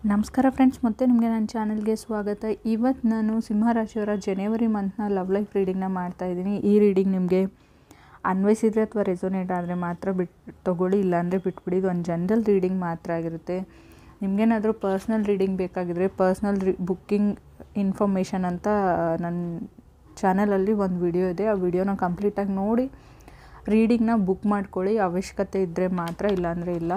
ನಮಸ್ಕಾರ ಫ್ರೆಂಡ್ಸ್, ಮತ್ತೆ ನಿಮಗೆ ನನ್ನ ಚಾನಲ್ಗೆ ಸ್ವಾಗತ. ಇವತ್ತು ನಾನು ಸಿಂಹರಾಶಿಯವರ ಜನವರಿ ಮಂತ್ನ ಲವ್ ಲೈಫ್ ರೀಡಿಂಗ್ನ ಮಾಡ್ತಾಯಿದ್ದೀನಿ. ಈ ರೀಡಿಂಗ್ ನಿಮಗೆ ಅನ್ವಯಿಸಿದರೆ ಅಥವಾ ರೆಸೊನೇಟ್ ಆದರೆ ಮಾತ್ರ ತೊಗೊಳ್ಳಿ, ಇಲ್ಲಾಂದರೆ ಬಿಟ್ಬಿಡಿ. ಇದು ಒಂದು ಜನರಲ್ ರೀಡಿಂಗ್ ಮಾತ್ರ ಆಗಿರುತ್ತೆ. ನಿಮಗೇನಾದರೂ ಪರ್ಸ್ನಲ್ ರೀಡಿಂಗ್ ಬೇಕಾಗಿದ್ದರೆ ಪರ್ಸ್ನಲ್ ಬುಕ್ಕಿಂಗ್ ಇನ್ಫಾರ್ಮೇಷನ್ ಅಂತ ನನ್ನ ಚಾನಲಲ್ಲಿ ಒಂದು ವಿಡಿಯೋ ಇದೆ. ಆ ವಿಡಿಯೋನ ಕಂಪ್ಲೀಟಾಗಿ ನೋಡಿ ರೀಡಿಂಗ್ನ ಬುಕ್ ಮಾಡ್ಕೊಳ್ಳಿ. ಅವಶ್ಯಕತೆ ಇದ್ದರೆ ಮಾತ್ರ, ಇಲ್ಲಾಂದರೆ ಇಲ್ಲ.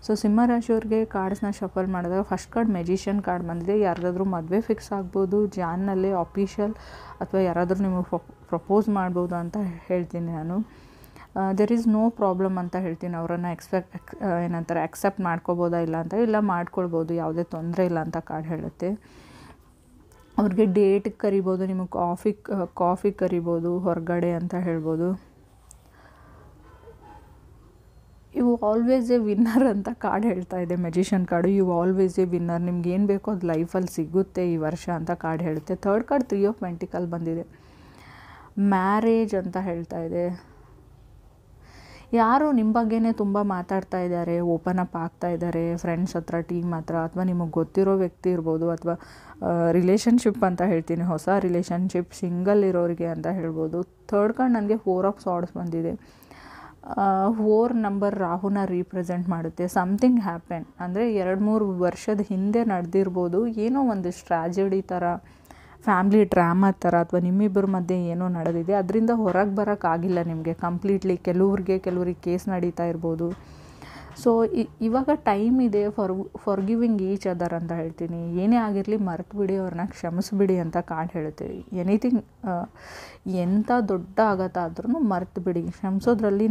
ಸೊ ಸಿಂಹರಾಶಿಯವ್ರಿಗೆ ಕಾರ್ಡ್ಸ್ನ ಶಫಲ್ ಮಾಡಿದಾಗ ಫಸ್ಟ್ ಕಾರ್ಡ್ ಮೆಜಿಷಿಯನ್ ಕಾರ್ಡ್ ಬಂದಿದೆ. ಯಾರ್ದಾದ್ರೂ ಮದುವೆ ಫಿಕ್ಸ್ ಆಗ್ಬೋದು ಜಾನ್ನಲ್ಲೇ ಅಫಿಷಿಯಲ್, ಅಥವಾ ಯಾರಾದರೂ ನಿಮಗೆ ಪ್ರಪೋಸ್ ಮಾಡ್ಬೋದು ಅಂತ ಹೇಳ್ತೀನಿ ನಾನು. ದೆರ್ ಈಸ್ ನೋ ಪ್ರಾಬ್ಲಮ್ ಅಂತ ಹೇಳ್ತೀನಿ. ಅವರನ್ನು ಏನಂತಾರೆ ಅಕ್ಸೆಪ್ಟ್ ಮಾಡ್ಕೋಬೋದಾ ಇಲ್ಲ ಅಂತ, ಇಲ್ಲ ಮಾಡ್ಕೊಳ್ಬೋದು, ಯಾವುದೇ ತೊಂದರೆ ಇಲ್ಲ ಅಂತ ಕಾರ್ಡ್ ಹೇಳುತ್ತೆ. ಅವ್ರಿಗೆ ಡೇಟಿಗೆ ಕರಿಬೋದು, ನಿಮಗೆ ಕಾಫಿಗೆ ಕರಿಬೋದು, ಹೊರಗಡೆ ಅಂತ ಹೇಳ್ಬೋದು. ಯು ಆಲ್ವೇಸ್ ಎ ವಿನ್ನರ್ ಅಂತ ಕಾರ್ಡ್ ಹೇಳ್ತಾ ಇದೆ. Magician card you always a winner, ನಿಮ್ಗೆ ಏನು ಬೇಕೋ ಅದು ಲೈಫಲ್ಲಿ ಸಿಗುತ್ತೆ ಈ ವರ್ಷ ಅಂತ ಕಾರ್ಡ್ ಹೇಳುತ್ತೆ. ಥರ್ಡ್ ಕಾರ್ಡ್ 3 ಆಫ್ ಪೆಂಟಿಕಲ್ ಬಂದಿದೆ. ಮ್ಯಾರೇಜ್ ಅಂತ ಹೇಳ್ತಾ ಇದೆ. ಯಾರು ನಿಮ್ಮ ಬಗ್ಗೆನೇ ತುಂಬ ಮಾತಾಡ್ತಾ ಇದ್ದಾರೆ, ಓಪನ್ ಅಪ್ ಆಗ್ತಾ ಇದ್ದಾರೆ ಫ್ರೆಂಡ್ಸ್ ಹತ್ರ, ಟೀಮ್ ಹತ್ರ, ಅಥವಾ ನಿಮಗೆ ಗೊತ್ತಿರೋ ವ್ಯಕ್ತಿ ಇರ್ಬೋದು, ಅಥವಾ ರಿಲೇಷನ್ಶಿಪ್ ಅಂತ ಹೇಳ್ತೀನಿ, ಹೊಸ ರಿಲೇಷನ್ಶಿಪ್, ಸಿಂಗಲ್ ಇರೋರಿಗೆ ಅಂತ ಹೇಳ್ಬೋದು. ಥರ್ಡ್ ಕಾರ್ಡ್ ನನಗೆ 4 ಆಫ್ ಸಾರ್ಡ್ಸ್ ಬಂದಿದೆ. 4 ನಂಬರ್ ರಾಹುನ ರೀಪ್ರೆಸೆಂಟ್ ಮಾಡುತ್ತೆ. ಸಮಥಿಂಗ್ ಹ್ಯಾಪನ್ ಅಂದರೆ 2-3 ವರ್ಷದ ಹಿಂದೆ ನಡೆದಿರ್ಬೋದು, ಏನೋ ಒಂದು ಟ್ರ್ಯಾಜಿಡಿ ಥರ, ಫ್ಯಾಮ್ಲಿ ಡ್ರಾಮಾ ಥರ, ಅಥವಾ ನಿಮ್ಮಿಬ್ಬರ ಮಧ್ಯೆ ಏನೋ ನಡೆದಿದೆ, ಅದರಿಂದ ಹೊರಗೆ ಬರೋಕ್ಕಾಗಿಲ್ಲ ನಿಮಗೆ ಕಂಪ್ಲೀಟ್ಲಿ. ಕೆಲವ್ರಿಗೆ ಕೇಸ್ ನಡೀತಾ ಇರ್ಬೋದು. ಸೊ ಇವಾಗ ಟೈಮ್ ಇದೆ ಫಾರ್ ಗಿವಿಂಗ್ ಈಚ್ ಅದರ್ ಅಂತ ಹೇಳ್ತೀನಿ. ಏನೇ ಆಗಿರಲಿ ಮರೆತು ಬಿಡಿ, ಅವ್ರನ್ನ ಕ್ಷಮಿಸ್ಬಿಡಿ ಅಂತ ಕಾರ್ಡ್ ಹೇಳುತ್ತೆ. ಎನಿಥಿಂಗ್ ಎಂಥ ದೊಡ್ಡ ಆಘಾತ ಆದ್ರೂ ಮರೆತು ಬಿಡಿ, ಕ್ಷಮಿಸೋದ್ರಲ್ಲಿ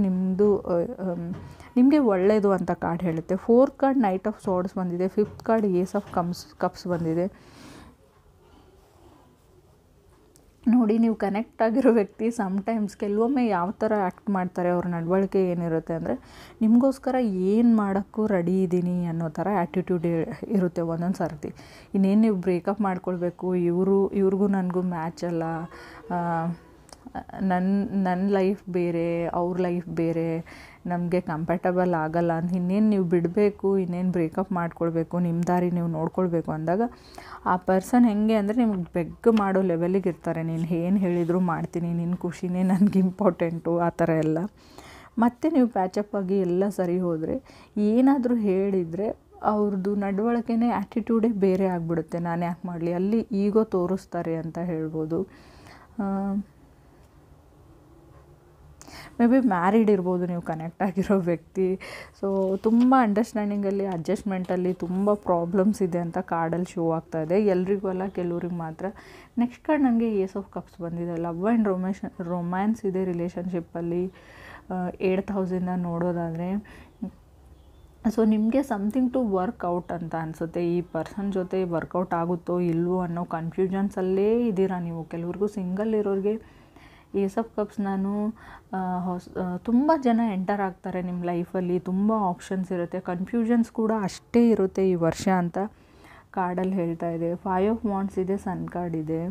ನಿಮಗೆ ಒಳ್ಳೆಯದು ಅಂತ ಕಾರ್ಡ್ ಹೇಳುತ್ತೆ. 4th ಕಾರ್ಡ್ ನೈಟ್ ಆಫ್ ಸಾರ್ಡ್ಸ್ ಬಂದಿದೆ. 5th card Ace of cups ಬಂದಿದೆ. ನೋಡಿ, ನೀವು ಕನೆಕ್ಟ್ ಆಗಿರೋ ವ್ಯಕ್ತಿ ಸಮಟೈಮ್ಸ್ ಕೆಲವೊಮ್ಮೆ ಯಾವ ಥರ ಆ್ಯಕ್ಟ್ ಮಾಡ್ತಾರೆ, ಅವ್ರ ನಡವಳಿಕೆ ಏನಿರುತ್ತೆ ಅಂದರೆ ನಿಮಗೋಸ್ಕರ ಏನು ಮಾಡೋಕ್ಕೂ ರೆಡಿ ಇದ್ದೀನಿ ಅನ್ನೋ ಥರ ಆ್ಯಟಿಟ್ಯೂಡ್ ಇರುತ್ತೆ ಒಂದೊಂದು ಸರ್ತಿ. ಇನ್ನೇನು ನೀವು ಬ್ರೇಕಪ್ ಮಾಡ್ಕೊಳ್ಬೇಕು, ಇವ್ರಿಗೂ ನನಗೂ ಮ್ಯಾಚ್ ಅಲ್ಲ, ನನ್ನ ಲೈಫ್ ಬೇರೆ, ಅವ್ರ ಲೈಫ್ ಬೇರೆ, ನಮಗೆ ಕಂಫರ್ಟಬಲ್ ಆಗಲ್ಲ ಅಂತ ಇನ್ನೇನು ನೀವು ಬಿಡಬೇಕು, ಇನ್ನೇನು ಬ್ರೇಕಪ್ ಮಾಡ್ಕೊಳ್ಬೇಕು, ನಿಮ್ಮ ದಾರಿ ನೀವು ನೋಡ್ಕೊಳ್ಬೇಕು ಅಂದಾಗ ಆ ಪರ್ಸನ್ ಹೆಂಗೆ ಅಂದರೆ ನಿಮಗೆ ಬೆಗ್ ಮಾಡೋ ಲೆವೆಲಿಗೆ ಇರ್ತಾರೆ. ನೀನು ಏನು ಹೇಳಿದರೂ ಮಾಡ್ತೀನಿ, ನಿನ್ನ ಖುಷಿನೇ ನನಗೆ ಇಂಪಾರ್ಟೆಂಟು, ಆ ಥರ ಎಲ್ಲ. ಮತ್ತು ನೀವು ಪ್ಯಾಚಪ್ ಆಗಿ ಎಲ್ಲ ಸರಿ ಹೋದರೆ, ಏನಾದರೂ ಹೇಳಿದರೆ ಅವ್ರದ್ದು ನಡವಳಿಕೆನೇ ಆ್ಯಟಿಟ್ಯೂಡೇ ಬೇರೆ ಆಗಿಬಿಡುತ್ತೆ. ನಾನು ಯಾಕೆ ಮಾಡಲಿ, ಅಲ್ಲಿ ಈಗೋ ತೋರಿಸ್ತಾರೆ ಅಂತ ಹೇಳ್ಬೋದು. ಮೇ ಬಿ ಮ್ಯಾರಿಡ್ ಇರ್ಬೋದು ನೀವು ಕನೆಕ್ಟ್ ಆಗಿರೋ ವ್ಯಕ್ತಿ. ಸೊ ತುಂಬ ಅಂಡರ್ಸ್ಟ್ಯಾಂಡಿಂಗಲ್ಲಿ, ಅಡ್ಜಸ್ಟ್ಮೆಂಟಲ್ಲಿ ತುಂಬ ಪ್ರಾಬ್ಲಮ್ಸ್ ಇದೆ ಅಂತ ಕಾರ್ಡಲ್ಲಿ ಶೋ ಆಗ್ತಾ ಇದೆ. ಎಲ್ರಿಗೂ ಅಲ್ಲ, ಕೆಲವ್ರಿಗೆ ಮಾತ್ರ. ನೆಕ್ಸ್ಟ್ ಕಾರ್ಡ್ ನನಗೆ ಏಸ್ ಆಫ್ ಕಪ್ಸ್ ಬಂದಿದೆ. ಲವ್ ಆ್ಯಂಡ್ ರೊಮ್ಯಾನ್ಸ್ ಇದೆ ರಿಲೇಷನ್ಶಿಪ್ಪಲ್ಲಿ 8th ಹೌಸಿಂದ ನೋಡೋದಾದರೆ. ಸೊ ನಿಮಗೆ ಸಮಥಿಂಗ್ ಟು ವರ್ಕ್ಔಟ್ ಅಂತ ಅನಿಸುತ್ತೆ. ಈ ಪರ್ಸನ್ ಜೊತೆ ವರ್ಕೌಟ್ ಆಗುತ್ತೋ ಇಲ್ವೋ ಅನ್ನೋ ಕನ್ಫ್ಯೂಷನ್ಸಲ್ಲೇ ಇದ್ದೀರಾ ನೀವು. ಕೆಲವ್ರಿಗೂ ಸಿಂಗಲ್ ಇರೋರಿಗೆ ಏಸ್ ಆಫ್ ಕಪ್ಸ್ ತುಂಬ ಜನ ಎಂಟರ್ ಆಗ್ತಾರೆ ನಿಮ್ಮ ಲೈಫಲ್ಲಿ. ತುಂಬ ಆಪ್ಷನ್ಸ್ ಇರುತ್ತೆ, ಕನ್ಫ್ಯೂಷನ್ಸ್ ಕೂಡ ಅಷ್ಟೇ ಇರುತ್ತೆ ಈ ವರ್ಷ ಅಂತ ಕಾರ್ಡಲ್ಲಿ ಹೇಳ್ತಾ ಇದೆ. 5 ಆಫ್ ವಾಂಡ್ಸ್ ಇದೆ, ಸನ್ ಕಾರ್ಡ್ ಇದೆ.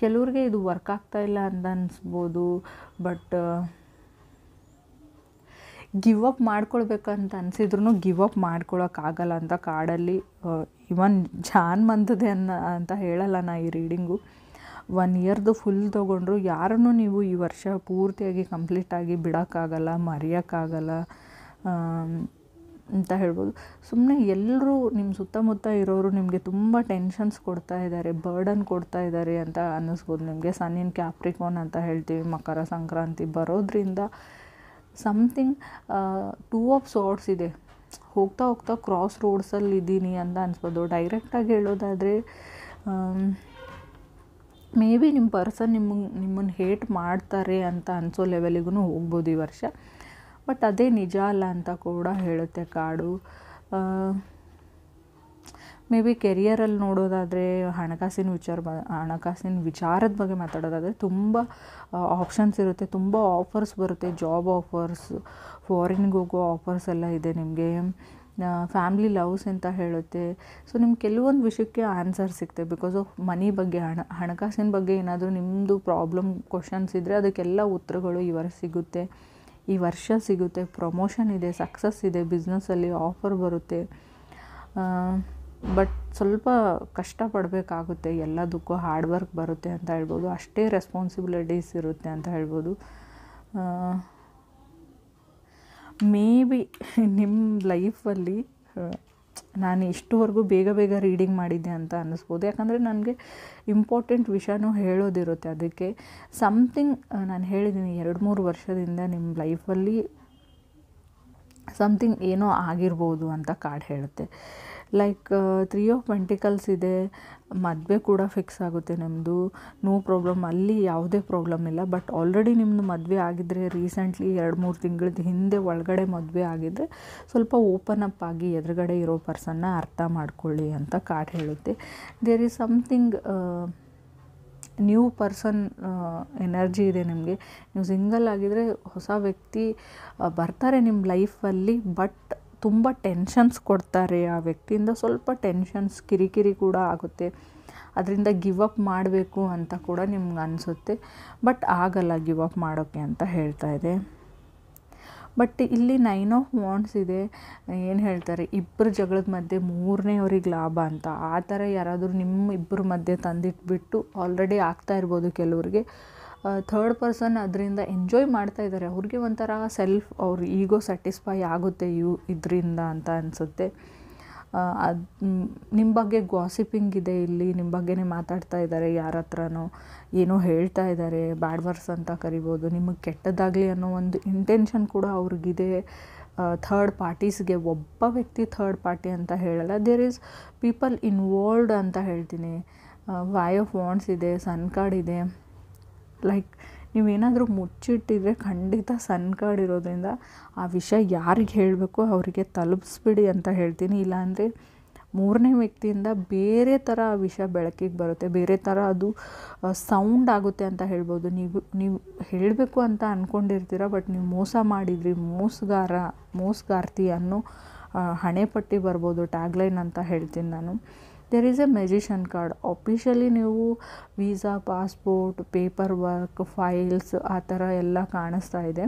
ಕೆಲವ್ರಿಗೆ ಇದು ವರ್ಕ್ ಆಗ್ತಾ ಇಲ್ಲ ಅಂತ ಅನಿಸ್ಬೋದು, ಬಟ್ ಗಿವ್ ಅಪ್ ಮಾಡ್ಕೊಳ್ಬೇಕಂತ ಅನಿಸಿದ್ರು ಗಿವ್ ಅಪ್ ಮಾಡ್ಕೊಳಕ್ಕಾಗಲ್ಲ ಅಂತ ಕಾರ್ಡಲ್ಲಿ. ಇವನ್ ಜಾನ್ ಮಂತದೆ ಅಂತ ಹೇಳಲ್ಲ ನಾ ಈ ರೀಡಿಂಗು. 1 ಇಯರ್ದು ಫುಲ್ ತೊಗೊಂಡ್ರು ಯಾರನ್ನೂ ನೀವು ಈ ವರ್ಷ ಪೂರ್ತಿಯಾಗಿ ಕಂಪ್ಲೀಟಾಗಿ ಬಿಡೋಕ್ಕಾಗಲ್ಲ, ಮರೆಯೋಕ್ಕಾಗಲ್ಲ ಅಂತ ಹೇಳ್ಬೋದು. ಸುಮ್ಮನೆ ಎಲ್ಲರೂ ನಿಮ್ಮ ಸುತ್ತಮುತ್ತ ಇರೋರು ನಿಮಗೆ ತುಂಬ ಟೆನ್ಷನ್ಸ್ ಕೊಡ್ತಾ ಇದ್ದಾರೆ, ಬರ್ಡನ್ ಕೊಡ್ತಾ ಇದ್ದಾರೆ ಅಂತ ಅನ್ನಿಸ್ಬೋದು ನಿಮಗೆ. ಸನ್ನಿನ ಕ್ಯಾಪ್ರಿಕಾನ್ ಅಂತ ಹೇಳ್ತೀವಿ, ಮಕರ ಸಂಕ್ರಾಂತಿ ಬರೋದ್ರಿಂದ ಸಮಥಿಂಗ್ 2 ಆಫ್ ಸಾರ್ಡ್ಸ್ ಇದೆ. ಹೋಗ್ತಾ ಕ್ರಾಸ್ ರೋಡ್ಸಲ್ಲಿ ಇದ್ದೀನಿ ಅಂತ ಅನಿಸ್ಬೋದು. ಡೈರೆಕ್ಟಾಗಿ ಹೇಳೋದಾದರೆ ಮೇ ಬಿ ನಿಮ್ಮ ಪರ್ಸನ್ ನಿಮ್ಮನ್ನು ಹೇಟ್ ಮಾಡ್ತಾರೆ ಅಂತ ಅನಿಸೋ ಲೆವೆಲಿಗೂ ಹೋಗ್ಬೋದು ಈ ವರ್ಷ. ಬಟ್ ಅದೇ ನಿಜ ಅಲ್ಲ ಅಂತ ಕೂಡ ಹೇಳುತ್ತೆ ಕಾರ್ಡು. ಮೇ ಬಿ ಕೆರಿಯರಲ್ಲಿ ನೋಡೋದಾದರೆ, ಹಣಕಾಸಿನ ವಿಚಾರದ ಬಗ್ಗೆ ಮಾತಾಡೋದಾದರೆ ತುಂಬ ಆಪ್ಷನ್ಸ್ ಇರುತ್ತೆ, ತುಂಬ ಆಫರ್ಸ್ ಬರುತ್ತೆ, ಜಾಬ್ ಆಫರ್ಸ್, ಫಾರಿನ್ಗೆ ಹೋಗೋ ಆಫರ್ಸ್ ಎಲ್ಲ ಇದೆ ನಿಮಗೆ. ಫ್ಯಾಮ್ಲಿ ಲವ್ಸ್ ಅಂತ ಹೇಳುತ್ತೆ. ಸೊ ನಿಮ್ಗೆ ಕೆಲವೊಂದು ವಿಷಯಕ್ಕೆ ಆನ್ಸರ್ ಸಿಗುತ್ತೆ ಬಿಕಾಸ್ ಆಫ್ ಮನಿ ಬಗ್ಗೆ, ಹಣಕಾಸಿನ ಬಗ್ಗೆ ಏನಾದರೂ ನಿಮ್ಮದು ಪ್ರಾಬ್ಲಮ್ ಕ್ವಶನ್ಸ್ ಇದ್ದರೆ ಅದಕ್ಕೆಲ್ಲ ಉತ್ತರಗಳು ಈ ವರ್ಷ ಸಿಗುತ್ತೆ. ಪ್ರಮೋಷನ್ ಇದೆ, ಸಕ್ಸಸ್ ಇದೆ, ಬಿಸ್ನೆಸ್ಸಲ್ಲಿ ಆಫರ್ ಬರುತ್ತೆ. ಬಟ್ ಸ್ವಲ್ಪ ಕಷ್ಟಪಡಬೇಕಾಗುತ್ತೆ, ಎಲ್ಲದಕ್ಕೂ ಹಾರ್ಡ್ ವರ್ಕ್ ಬರುತ್ತೆ ಅಂತ ಹೇಳ್ಬೋದು, ಅಷ್ಟೇ ರೆಸ್ಪಾನ್ಸಿಬಿಲಿಟೀಸ್ ಇರುತ್ತೆ ಅಂತ ಹೇಳ್ಬೋದು. ಮೇ ಬಿ ನಿಮ್ಮ ಲೈಫಲ್ಲಿ ನಾನು ಇಷ್ಟುವರೆಗೂ ಬೇಗ ಬೇಗ ರೀಡಿಂಗ್ ಮಾಡಿದ್ದೆ ಅಂತ ಅನ್ನಿಸ್ಬೋದು, ಯಾಕಂದರೆ ನನಗೆ ಇಂಪಾರ್ಟೆಂಟ್ ವಿಷಯನೂ ಹೇಳೋದಿರುತ್ತೆ. ಅದಕ್ಕೆ ಸಮಥಿಂಗ್ ನಾನು ಹೇಳಿದ್ದೀನಿ 2-3 ವರ್ಷದಿಂದ ನಿಮ್ಮ ಲೈಫಲ್ಲಿ ಸಮಥಿಂಗ್ ಏನೋ ಆಗಿರ್ಬೋದು ಅಂತ ಕಾರ್ಡ್ ಹೇಳುತ್ತೆ. ಲೈಕ್ 3 ಆಫ್ ಪೆಂಟಿಕಲ್ಸ್ ಇದೆ, ಮದುವೆ ಕೂಡ ಫಿಕ್ಸ್ ಆಗುತ್ತೆ ನಿಮ್ಮದು, ನೋ ಪ್ರಾಬ್ಲಮ್, ಅಲ್ಲಿ ಯಾವುದೇ ಪ್ರಾಬ್ಲಮ್ ಇಲ್ಲ. ಬಟ್ ಆಲ್ರೆಡಿ ನಿಮ್ಮದು ಮದುವೆ ಆಗಿದ್ದರೆ ರೀಸೆಂಟ್ಲಿ 2-3 ತಿಂಗಳ ಹಿಂದೆ ಒಳಗಡೆ ಮದುವೆ ಆಗಿದ್ದರೆ ಸ್ವಲ್ಪ ಓಪನ್ ಅಪ್ ಆಗಿ ಎದುರುಗಡೆ ಇರೋ ಪರ್ಸನ್ನ ಅರ್ಥ ಮಾಡ್ಕೊಳ್ಳಿ ಅಂತ ಕಾರ್ಡ್ ಹೇಳುತ್ತೆ. There is something new person energy ಇದೆ ನಿಮಗೆ. ನೀವು ಸಿಂಗಲ್ ಆಗಿದ್ದರೆ ಹೊಸ ವ್ಯಕ್ತಿ ಬರ್ತಾರೆ ನಿಮ್ಮ ಲೈಫಲ್ಲಿ, ಬಟ್ ತುಂಬ ಟೆನ್ಷನ್ಸ್ ಕೊಡ್ತಾರೆ. ಆ ವ್ಯಕ್ತಿಯಿಂದ ಸ್ವಲ್ಪ ಟೆನ್ಷನ್ಸ್, ಕಿರಿಕಿರಿ ಕೂಡ ಆಗುತ್ತೆ. ಅದರಿಂದ ಗಿವ್ ಅಪ್ ಮಾಡಬೇಕು ಅಂತ ಕೂಡ ನಿಮ್ಗೆ ಅನಿಸುತ್ತೆ, ಬಟ್ ಆಗಲ್ಲ ಗಿವ್ ಅಪ್ ಮಾಡೋಕ್ಕೆ ಅಂತ ಹೇಳ್ತಾ ಇದೆ. ಬಟ್ ಇಲ್ಲಿ 9 ಆಫ್ ವಾಂಡ್ಸ್ ಇದೆ. ಏನು ಹೇಳ್ತಾರೆ, ಇಬ್ಬರು ಜಗಳದ ಮಧ್ಯೆ 3ನೇವ್ರಿಗೆ ಲಾಭ ಅಂತ. ಆ ಥರ ಯಾರಾದರೂ ನಿಮ್ಮ ಇಬ್ಬರ ಮಧ್ಯೆ ತಂದಿಟ್ಬಿಟ್ಟು ಆಲ್ರೆಡಿ ಆಗ್ತಾ ಇರ್ಬೋದು ಕೆಲವ್ರಿಗೆ. ಥರ್ಡ್ ಪರ್ಸನ್ ಅದರಿಂದ ಎಂಜಾಯ್ ಮಾಡ್ತಾ ಇದ್ದಾರೆ, ಅವ್ರಿಗೆ ಒಂಥರ ಸೆಲ್ಫ್ ಅವ್ರ ಈಗೋ ಸ್ಯಾಟಿಸ್ಫೈ ಆಗುತ್ತೆ ಇದರಿಂದ ಅಂತ ಅನಿಸುತ್ತೆ. ಅದು ನಿಮ್ಮ ಬಗ್ಗೆ ಗಾಸಿಪಿಂಗ್ ಇದೆ ಇಲ್ಲಿ, ನಿಮ್ಮ ಬಗ್ಗೆನೇ ಮಾತಾಡ್ತಾ ಇದ್ದಾರೆ, ಯಾರ ಹತ್ರನೋ ಏನೋ ಹೇಳ್ತಾ ಇದ್ದಾರೆ, ಬ್ಯಾಡ್ ವರ್ಡ್ಸ್ ಅಂತ ಕರಿಬೋದು, ನಿಮಗೆ ಕೆಟ್ಟದಾಗಲಿ ಅನ್ನೋ ಒಂದು ಇಂಟೆನ್ಷನ್ ಕೂಡ ಅವ್ರಿಗಿದೆ. ಥರ್ಡ್ ಪಾರ್ಟೀಸ್ಗೆ, ಒಬ್ಬ ವ್ಯಕ್ತಿ ಥರ್ಡ್ ಪಾರ್ಟಿ ಅಂತ ಹೇಳಲ್ಲ, ದೇರ್ ಈಸ್ ಪೀಪಲ್ ಇನ್ವಾಲ್ವ್ಡ್ ಅಂತ ಹೇಳ್ತೀನಿ. ವೈ ಆಫ್ ವಾಂಡ್ಸ್ ಇದೆ, ಸನ್ ಕಾರ್ಡ್ ಇದೆ. ಲೈಕ್ ನೀವೇನಾದರೂ ಮುಚ್ಚಿಟ್ಟಿದ್ರೆ ಖಂಡಿತ ಸನ್ ಕಾರ್ಡ್ ಇರೋದ್ರಿಂದ ಆ ವಿಷಯ ಯಾರಿಗೆ ಹೇಳಬೇಕು ಅವರಿಗೆ ತಲುಪಿಸ್ಬಿಡಿ ಅಂತ ಹೇಳ್ತೀನಿ. ಇಲ್ಲಾಂದರೆ 3ನೇ ವ್ಯಕ್ತಿಯಿಂದ ಬೇರೆ ಥರ ಆ ವಿಷಯ ಬೆಳಕಿಗೆ ಬರುತ್ತೆ, ಬೇರೆ ಥರ ಅದು ಸೌಂಡ್ ಆಗುತ್ತೆ ಅಂತ ಹೇಳ್ಬೋದು. ನೀವು ಹೇಳಬೇಕು ಅಂತ ಅಂದ್ಕೊಂಡಿರ್ತೀರ, ಬಟ್ ನೀವು ಮೋಸ ಮಾಡಿದ್ರಿ, ಮೋಸಗಾರ್ತಿ ಅನ್ನೋ ಹಣೆಪಟ್ಟಿ ಬರ್ಬೋದು, ಟ್ಯಾಗ್ಲೈನ್ ಅಂತ ಹೇಳ್ತೀನಿ ನಾನು. There is a magician card. Officially ನೀವು visa, passport, paper work, files ಆ ಥರ ಎಲ್ಲ ಕಾಣಿಸ್ತಾ ಇದೆ.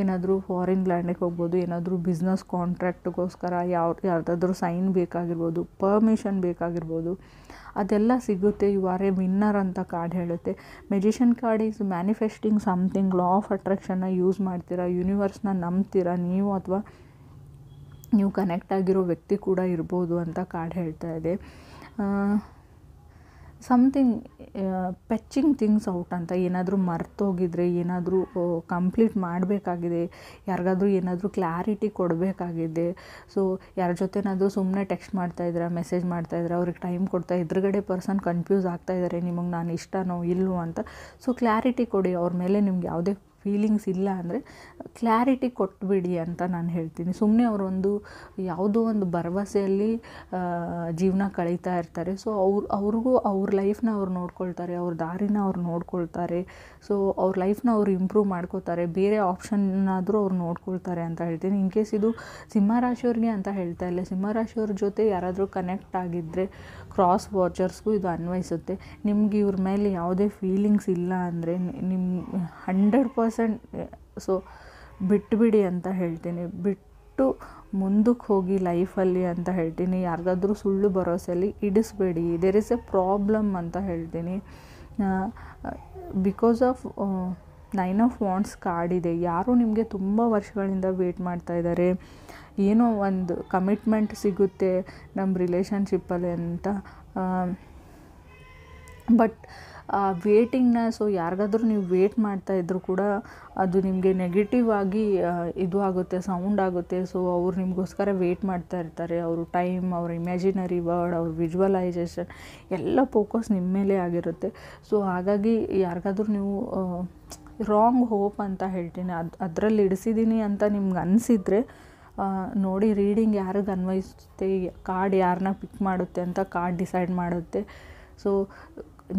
ಏನಾದರೂ ಫಾರಿನ್ ಲ್ಯಾಂಡಿಗೆ ಹೋಗ್ಬೋದು, ಏನಾದರೂ ಬಿಸ್ನೆಸ್ ಕಾಂಟ್ರಾಕ್ಟ್ಗೋಸ್ಕರ ಯಾರ್ದಾದ್ರೂ ಸೈನ್ ಬೇಕಾಗಿರ್ಬೋದು, ಪರ್ಮಿಷನ್ ಬೇಕಾಗಿರ್ಬೋದು, ಅದೆಲ್ಲ ಸಿಗುತ್ತೆ. ಯು ಆರ್ ಎ ವಿನ್ನರ್ ಅಂತ ಕಾರ್ಡ್ ಹೇಳುತ್ತೆ. Magician card is manifesting something. Law of ಅಟ್ರಾಕ್ಷನ್ನ ಯೂಸ್ ಮಾಡ್ತೀರಾ, ಯೂನಿವರ್ಸ್ನ ನಂಬ್ತೀರಾ ನೀವು, ಅಥವಾ ನೀವು ಕನೆಕ್ಟ್ ಆಗಿರೋ ವ್ಯಕ್ತಿ ಕೂಡ ಇರ್ಬೋದು ಅಂತ ಕಾರ್ಡ್ ಹೇಳ್ತಾ ಇದೆ. ಸಮಥಿಂಗ್ ಪೆಚ್ಚಿಂಗ್ ಥಿಂಗ್ಸ್ ಔಟ್ ಅಂತ, ಏನಾದರೂ ಮರ್ತೋಗಿದ್ರೆ, ಏನಾದರೂ ಕಂಪ್ಲೀಟ್ ಮಾಡಬೇಕಾಗಿದೆ, ಯಾರಿಗಾದ್ರೂ ಏನಾದರೂ ಕ್ಲಾರಿಟಿ ಕೊಡಬೇಕಾಗಿದೆ. ಸೊ ಯಾರ ಜೊತೆನಾದರೂ ಸುಮ್ಮನೆ ಟೆಕ್ಸ್ಟ್ ಮಾಡ್ತಾಯಿದ್ರೆ, ಮೆಸೇಜ್ ಮಾಡ್ತಾಯಿದ್ರೆ, ಅವ್ರಿಗೆ ಟೈಮ್ ಕೊಡ್ತಾ ಎದುರುಗಡೆ ಪರ್ಸನ್ ಕನ್ಫ್ಯೂಸ್ ಆಗ್ತಾಯಿದ್ದಾರೆ, ನಿಮಗೆ ನಾನು ಇಷ್ಟನೋ ಇಲ್ವೋ ಅಂತ. ಸೊ ಕ್ಲಾರಿಟಿ ಕೊಡಿ, ಅವ್ರ ಮೇಲೆ ನಿಮ್ಗೆ ಯಾವುದೇ ಫೀಲಿಂಗ್ಸ್ ಇಲ್ಲ ಅಂದರೆ ಕ್ಲಾರಿಟಿ ಕೊಟ್ಬಿಡಿ ಅಂತ ನಾನು ಹೇಳ್ತೀನಿ. ಸುಮ್ಮನೆ ಅವರೊಂದು ಯಾವುದೋ ಒಂದು ಭರವಸೆಯಲ್ಲಿ ಜೀವನ ಕಳೀತಾ ಇರ್ತಾರೆ. ಸೊ ಅವ್ರಿಗೂ ಅವ್ರ ಲೈಫ್ನ ಅವ್ರು ನೋಡ್ಕೊಳ್ತಾರೆ, ಅವ್ರ ದಾರಿನ ಅವ್ರು ನೋಡ್ಕೊಳ್ತಾರೆ. ಸೊ ಅವ್ರ ಲೈಫ್ನ ಅವ್ರು ಇಂಪ್ರೂವ್ ಮಾಡ್ಕೋತಾರೆ, ಬೇರೆ ಆಪ್ಷನ್ನಾದರೂ ಅವ್ರು ನೋಡ್ಕೊಳ್ತಾರೆ ಅಂತ ಹೇಳ್ತೀನಿ. ಇನ್ ಕೇಸ್ ಇದು ಸಿಂಹರಾಶಿಯವ್ರಿಗೆ ಅಂತ ಹೇಳ್ತಾ ಇಲ್ಲ, ಸಿಂಹರಾಶಿಯವ್ರ ಜೊತೆ ಯಾರಾದರೂ ಕನೆಕ್ಟ್ ಆಗಿದ್ದರೆ ಕ್ರಾಸ್ ವಾಚರ್ಸ್ಗೂ ಇದು ಅನ್ವಯಿಸುತ್ತೆ. ನಿಮ್ಗೆ ಇವ್ರ ಮೇಲೆ ಯಾವುದೇ ಫೀಲಿಂಗ್ಸ್ ಇಲ್ಲ ಅಂದರೆ ನಿಮ್ಮ 100% ಸೊ ಬಿಟ್ಬಿಡಿ ಅಂತ ಹೇಳ್ತೀನಿ. ಬಿಟ್ಟು ಮುಂದಕ್ಕೆ ಹೋಗಿ ಲೈಫಲ್ಲಿ ಅಂತ ಹೇಳ್ತೀನಿ. ಯಾರಿಗಾದ್ರೂ ಸುಳ್ಳು ಭರವಸೆಯಲ್ಲಿ ಇಡಿಸ್ಬೇಡಿ. ದೇರ್ ಇಸ್ ಎ ಪ್ರಾಬ್ಲಮ್ ಅಂತ ಹೇಳ್ತೀನಿ. Because of 9 of wands card ಇದೆ. ಯಾರು ನಿಮಗೆ ತುಂಬ ವರ್ಷಗಳಿಂದ ವೇಟ್ ಮಾಡ್ತಾ ಇದ್ದಾರೆ, ಏನೋ ಒಂದು ಕಮಿಟ್ಮೆಂಟ್ ಸಿಗುತ್ತೆ ನಮ್ಮ ರಿಲೇಷನ್ಶಿಪ್ಪಲ್ಲಿ ಅಂತ. ಬಟ್ ವೇಟಿಂಗ್ನ, ಸೊ ಯಾರಿಗಾದ್ರೂ ನೀವು ವೇಟ್ ಮಾಡ್ತಾಯಿದ್ರು ಕೂಡ ಅದು ನಿಮಗೆ ನೆಗೆಟಿವ್ ಆಗಿ ಇದು ಆಗುತ್ತೆ, ಸೌಂಡ್ ಆಗುತ್ತೆ. ಸೊ ಅವ್ರು ನಿಮಗೋಸ್ಕರ ವೇಟ್ ಮಾಡ್ತಾ ಇರ್ತಾರೆ. ಅವರು ಟೈಮ್, ಅವ್ರ ಇಮ್ಯಾಜಿನರಿ ವರ್ಡ್, ಅವ್ರ ವಿಜುವಲೈಸೇಷನ್ ಎಲ್ಲ ಫೋಕಸ್ ನಿಮ್ಮ ಮೇಲೆ ಆಗಿರುತ್ತೆ. ಸೊ ಹಾಗಾಗಿ ಯಾರಿಗಾದ್ರೂ ನೀವು ರಾಂಗ್ ಹೋಪ್ ಅಂತ ಹೇಳ್ತೀನಿ, ಅದರಲ್ಲಿ ಇಡಿಸಿದ್ದೀನಿ ಅಂತ ನಿಮ್ಗೆ ಅನಿಸಿದರೆ ನೋಡಿ. ರೀಡಿಂಗ್ ಯಾರಿಗೆ ಅನ್ವಯಿಸುತ್ತೆ, ಕಾರ್ಡ್ ಯಾರನ್ನ ಪಿಕ್ ಮಾಡುತ್ತೆ ಅಂತ ಕಾರ್ಡ್ ಡಿಸೈಡ್ ಮಾಡುತ್ತೆ. ಸೊ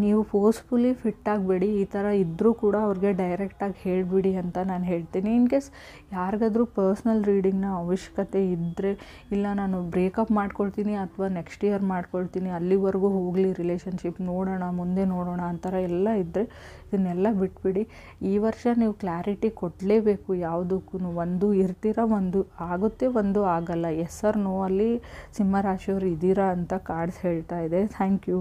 ನೀವು ಫೋರ್ಸ್ಫುಲಿ ಫಿಟ್ ಆಗಬೇಡಿ. ಈ ಥರ ಇದ್ದರೂ ಕೂಡ ಅವ್ರಿಗೆ ಡೈರೆಕ್ಟಾಗಿ ಹೇಳಿಬಿಡಿ ಅಂತ ನಾನು ಹೇಳ್ತೀನಿ. ಇನ್ ಕೇಸ್ ಯಾರಿಗಾದ್ರೂ ಪರ್ಸ್ನಲ್ ರೀಡಿಂಗ್ನ ಅವಶ್ಯಕತೆ ಇದ್ದರೆ, ಇಲ್ಲ ನಾನು ಬ್ರೇಕಪ್ ಮಾಡ್ಕೊಳ್ತೀನಿ ಅಥವಾ ನೆಕ್ಸ್ಟ್ ಇಯರ್ ಮಾಡ್ಕೊಳ್ತೀನಿ, ಅಲ್ಲಿವರೆಗೂ ಹೋಗಲಿ ರಿಲೇಷನ್ಶಿಪ್, ನೋಡೋಣ ಮುಂದೆ ನೋಡೋಣ ಅಂಥರ ಎಲ್ಲ ಇದ್ದರೆ ಇದನ್ನೆಲ್ಲ ಬಿಟ್ಬಿಡಿ. ಈ ವರ್ಷ ನೀವು ಕ್ಲಾರಿಟಿ ಕೊಡಲೇಬೇಕು ಯಾವುದಕ್ಕೂ. ಒಂದು ಇರ್ತೀರ, ಒಂದು ಆಗುತ್ತೆ, ಒಂದು ಆಗಲ್ಲ. ಎಸ್ ಆರ್ ನೋ ಅಲ್ಲಿ ಸಿಂಹರಾಶಿಯವರು ಇದ್ದೀರಾ ಅಂತ ಕಾರ್ಡ್ಸ್ ಹೇಳ್ತಾ ಇದೆ. Thank you.